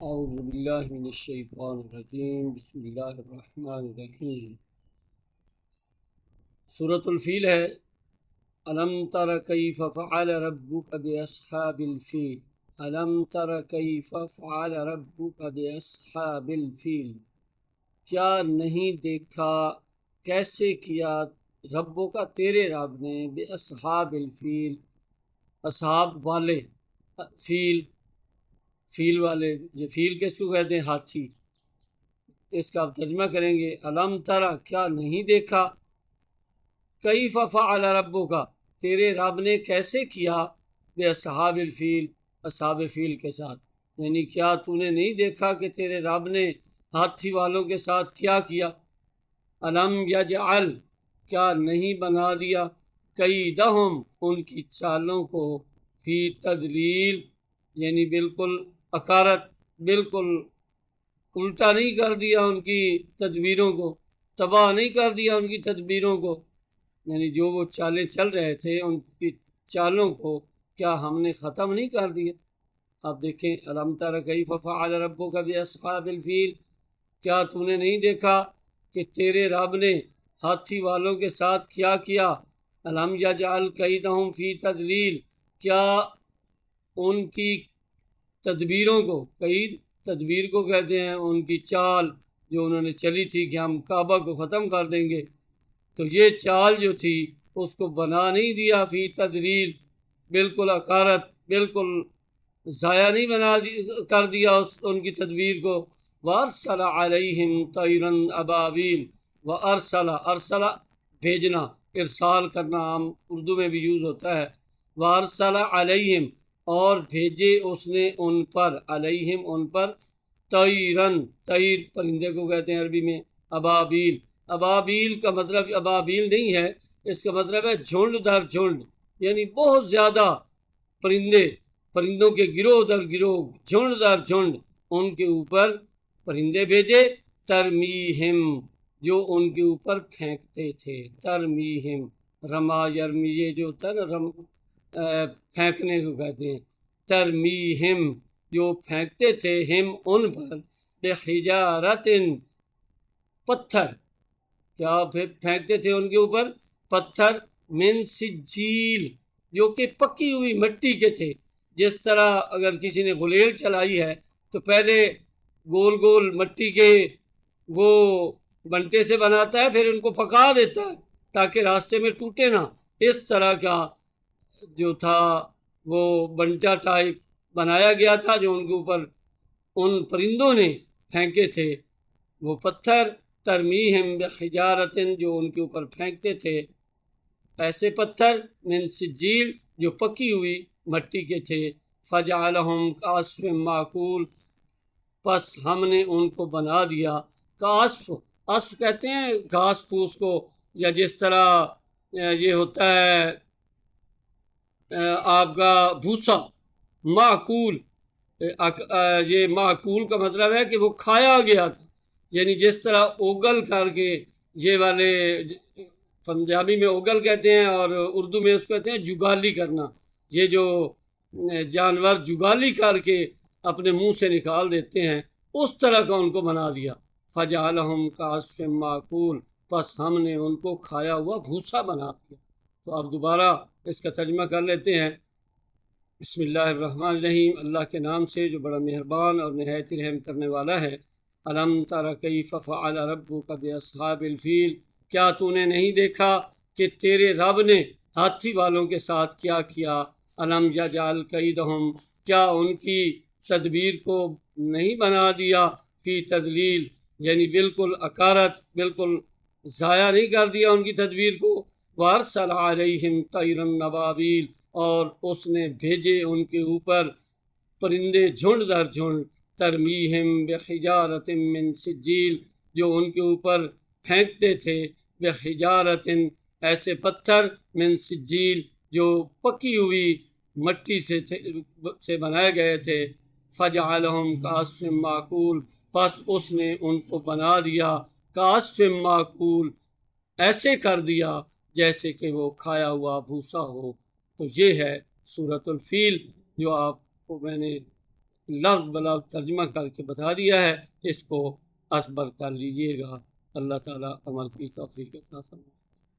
اعوذ باللہ من الشیطان الرجیم بسم اللہ الرحمن الرحیم۔ سورۃ الفیل ہے۔ الم تر کیف فعل ربک باصحاب الفیل، الم تر کیف فعل ربک باصحاب الفیل، کیا نہیں دیکھا کیسے کیا ربوں کا تیرے رب نے باصحاب الفیل، اصحاب والے، فیل والے، جو فیل کس کو کہتے ہیں؟ ہاتھی۔ اس کا آپ ترجمہ کریں گے، الم ترا، کیا نہیں دیکھا، کیف فعل ربک، تیرے رب نے کیسے کیا، باصحاب الفیل، اصحاب فیل کے ساتھ، یعنی کیا تو نے نہیں دیکھا کہ تیرے رب نے ہاتھی والوں کے ساتھ کیا کیا؟ الم یجعل، کیا نہیں بنا دیا، کیدہم، ان کی چالوں کو، فی تدلیل، یعنی بالکل اکارت، بالکل الٹا نہیں کر دیا ان کی تدبیروں کو، تباہ نہیں کر دیا ان کی تدبیروں کو، یعنی جو وہ چالیں چل رہے تھے ان کی چالوں کو کیا ہم نے ختم نہیں کر دیا؟ آپ دیکھیں، الم تر کیف فعل ربک باصحاب الفیل، کیا تو نے نہیں دیکھا کہ تیرے رب نے ہاتھی والوں کے ساتھ کیا کیا؟ الم یجعل کیدہم فی تدلیل، کیا ان کی تدبیروں کو، قید تدبیر کو کہتے ہیں، ان کی چال جو انہوں نے چلی تھی کہ ہم کعبہ کو ختم کر دیں گے، تو یہ چال جو تھی اس کو بنا نہیں دیا، فی تدلیل، بالکل اکارت، بالکل ضائع نہیں کر دیا ان کی تدبیر کو۔ وَأَرْسَلَ عَلَيْهِمْ طَيْرًا أَبَابِيلَ، ارسلہ بھیجنا، ارسال کرنا عام اردو میں بھی یوز ہوتا ہے۔ وَأَرْسَلَ عَلَيْهِمْ، اور بھیجے اس نے ان پر، علیہم ان پر، طیرن، طیر پرندے کو کہتے ہیں عربی میں، ابابیل، ابابیل کا مطلب ابابیل نہیں ہے، اس کا مطلب ہے جھنڈ در جھنڈ، یعنی بہت زیادہ پرندوں کے گروہ در گروہ، جھنڈ در جھنڈ، ان کے اوپر پرندے بھیجے، ترمیہم، جو ان کے اوپر پھینکتے تھے، ترمیہم، رما یرمی، یہ جو ہوتا ہے نا، پھینکنے کو کہتے ہیں، ترمیہم، جو پھینکتے تھے، ہم ان پر، بحجارت، پتھر، کیا پھینکتے تھے ان کے اوپر؟ پتھر، من سجیل، جو کہ پکی ہوئی مٹی کے تھے۔ جس طرح اگر کسی نے غلیل چلائی ہے تو پہلے گول گول مٹی کے وہ بنٹے سے بناتا ہے، پھر ان کو پکا دیتا ہے تاکہ راستے میں ٹوٹے نہ، اس طرح کا جو تھا وہ بنٹا ٹائپ بنایا گیا تھا، جو ان کے اوپر ان پرندوں نے پھینکے تھے وہ پتھر، ترمیہم بحجارت، جو ان کے اوپر پھینکتے تھے ایسے پتھر، من سجیل، جو پکی ہوئی مٹی کے تھے، فجعلہم کعصف معکول، پس ہم نے ان کو بنا دیا کعصف، عصف کہتے ہیں گھاس پھوس کو، یا جس طرح یہ ہوتا ہے آپ کا بھوسا، معقول، یہ معقول کا مطلب ہے کہ وہ کھایا گیا تھا، یعنی جس طرح اوگل کر کے، یہ والے پنجابی میں اوگل کہتے ہیں اور اردو میں اس کو کہتے ہیں جگالی کرنا، یہ جو جانور جگالی کر کے اپنے منہ سے نکال دیتے ہیں، اس طرح کا ان کو بنا دیا۔ فجعلہم کعصف معقول، پس ہم نے ان کو کھایا ہوا بھوسا بنا دیا۔ تو اب دوبارہ اس کا ترجمہ کر لیتے ہیں۔ بسم اللہ الرحمن الرحیم، اللہ کے نام سے جو بڑا مہربان اور نہایت رحم کرنے والا ہے۔ الم تر کیف فعل ربک باصحاب الفیل، کیا تو نے نہیں دیکھا کہ تیرے رب نے ہاتھی والوں کے ساتھ کیا کیا؟ الم یجعل کیدہم، کیا ان کی تدبیر کو نہیں بنا دیا، فی تدلیل، یعنی بالکل اکارت، بالکل ضائع نہیں کر دیا ان کی تدبیر کو۔ وارسل علیہم طیرا ابابیل، اور اس نے بھیجے ان کے اوپر پرندے جھنڈ در جھنڈ، ترمیہم بحجارت من سجیل، جو ان کے اوپر پھینکتے تھے، بحجارت، ایسے پتھر، من سجیل، جو پکی ہوئی مٹی سے بنائے گئے تھے۔ فجعلہم کعصف معقول، پس اس نے ان کو بنا دیا کعصف معقول، ایسے کر دیا جیسے کہ وہ کھایا ہوا بھوسا ہو۔ تو یہ ہے سورۃ الفیل، جو آپ کو میں نے لفظ بلفظ ترجمہ کر کے بتا دیا ہے، اس کو اصبر کر لیجئے گا۔ اللہ تعالیٰ عمل کی توفیق عطا فرمائے۔